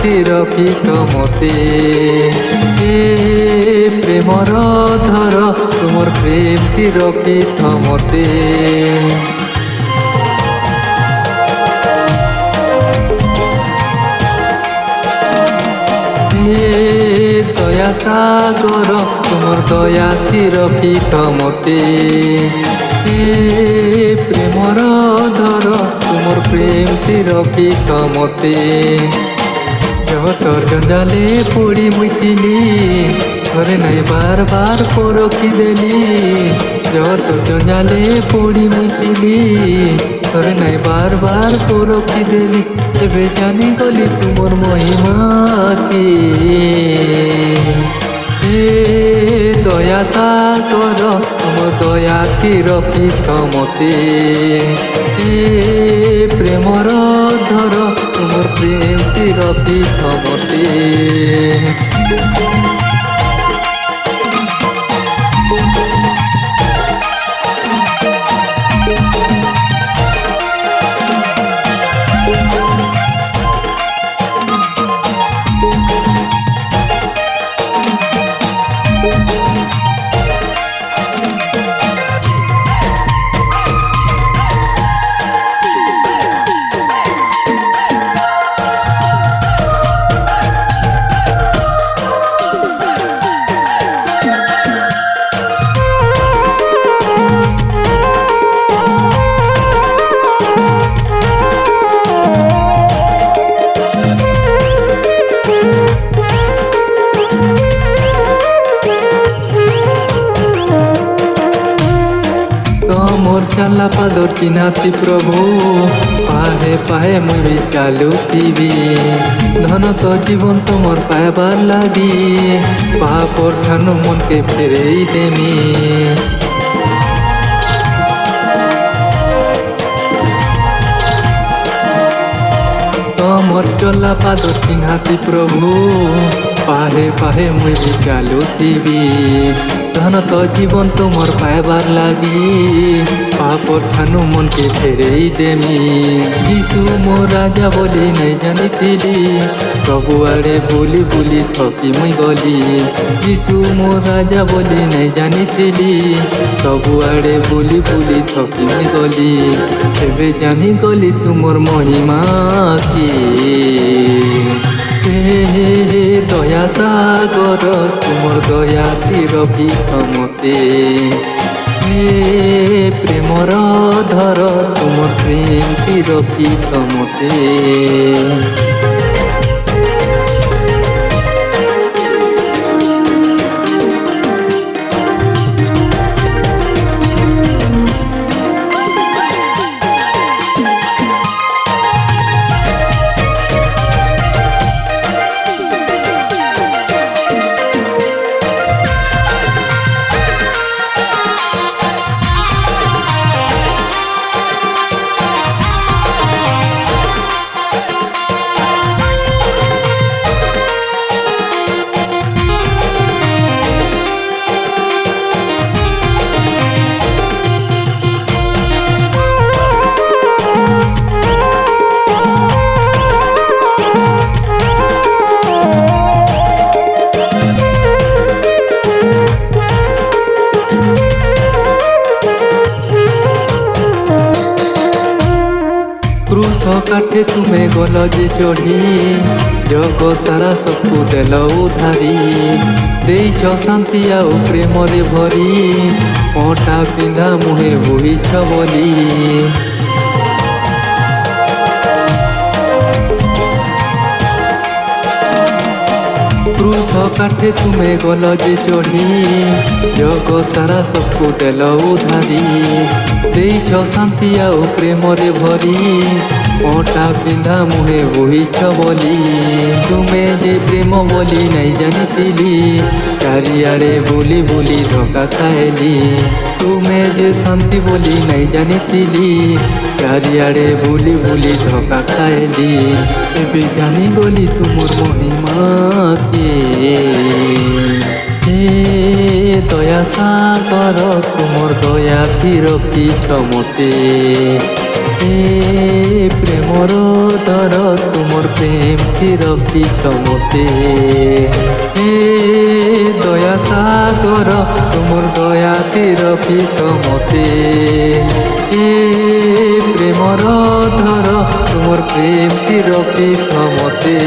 দয়াতি রখিত মতে। এ প্রেমর ধর তুমর প্রেমটি রখিত মতে। দয়া সাগর তুমর দয়াতি রখিত মতে। প্রেমর ধর তুমর প্রেমটি রখিত মতে। জগতর জঞ্জালে পড়ি মুইতিলি ঘরে নাই বার বার পরখি দেলি। জগতর জঞ্জালে পড়ি মুইতিলি ঘরে নাই বার বার পরখি দেলি। এবে জানি গলি তুমর মহিমা কি। দয়া সাগর তুমর দয়াতি রখিত মতে। প্রেমর ধর তুমর প্রেমটি রখিত মতে। মোর চালা পাদর চিনাতি প্রভু পাহে পাহে মুই চালুথিবি। ধন তো জীবন তোমার পাইবার লাগি পাপর ঠানু মনকে ফেরেই দেমি। তোমার চলা পাদর চিনাতি প্রভু পাহে পাহে মুই চালুথিবি। ধন তো জীবন তোমার পাইবার লাগি পাপর ঠানু মনকে ফেরেই দেমি। যিশু মোর রাজা বলি নাই জানিଥିଲି প্রভু আড়ে বুলি বুলি থকি মুই গলি। যিশু মোর রাজা বলি নাই জানিଥିଲି প্রভু আড়ে বুলি বুলি থকি মুই গলি। এবে জানি গলি তুমর মহিমা কি। দয়া সাগর তুমর দয়াতি রখিত মতে। প্রেমর ধর তুমর প্রেমটি রখিত মতে। ক্রুশ কাঠে তুমে গল যে চढ़ी জগ সারা সবকু দেল উধারি। ଦେଇଛ ଶାନ୍ତି ଆଉ ପ୍ରେମରେ ଭରି କଣ୍ଟା ପିନ୍ଧା ମୁହେ ବୋହିଛ ବୋଲି। କ୍ରୁଶ କାଠେ ତୁମେ ଗଲ ଯେ ଚଢ଼ି ଜଗ ସାରା ସବକୁ ଦେଲ ଉଧାରି। ଦେଇଛ ଶାନ୍ତି ଆଉ ପ୍ରେମରେ ଭରି କଣ୍ଟା ପିନ୍ଧା ମୁହେ ବୋହିଛ ବୋଲି। ତୁମେ ଯେ ପ୍ରେମ ବୋଲି ନାଇଁ ଜାଣିଥିଲି ଚାରିଆଡ଼େ ବୁଲି ବୁଲି ଧୋକା ଖାଇଲି। ତୁମେ ଯେ ଶାନ୍ତି ବୋଲି ନାଇଁ ଜାଣିଥିଲି ଚାରିଆଡ଼େ ବୁଲି ବୁଲି ଧୋକା ଖାଇଲି। ଏବେ ଜାଣିଗଲି ତୁମର ମହିମା କେ। হে দয়া সাগর তুমর দয়া তীরকি চমতে, হে প্রেমর দর তুমর প্রেম তীরকি চমতে, হে দয়া সাগর তুমর দয়া তীরকি চমতে, হে প্রেমর ধর তুমর প্রেম তীরকি চমতে।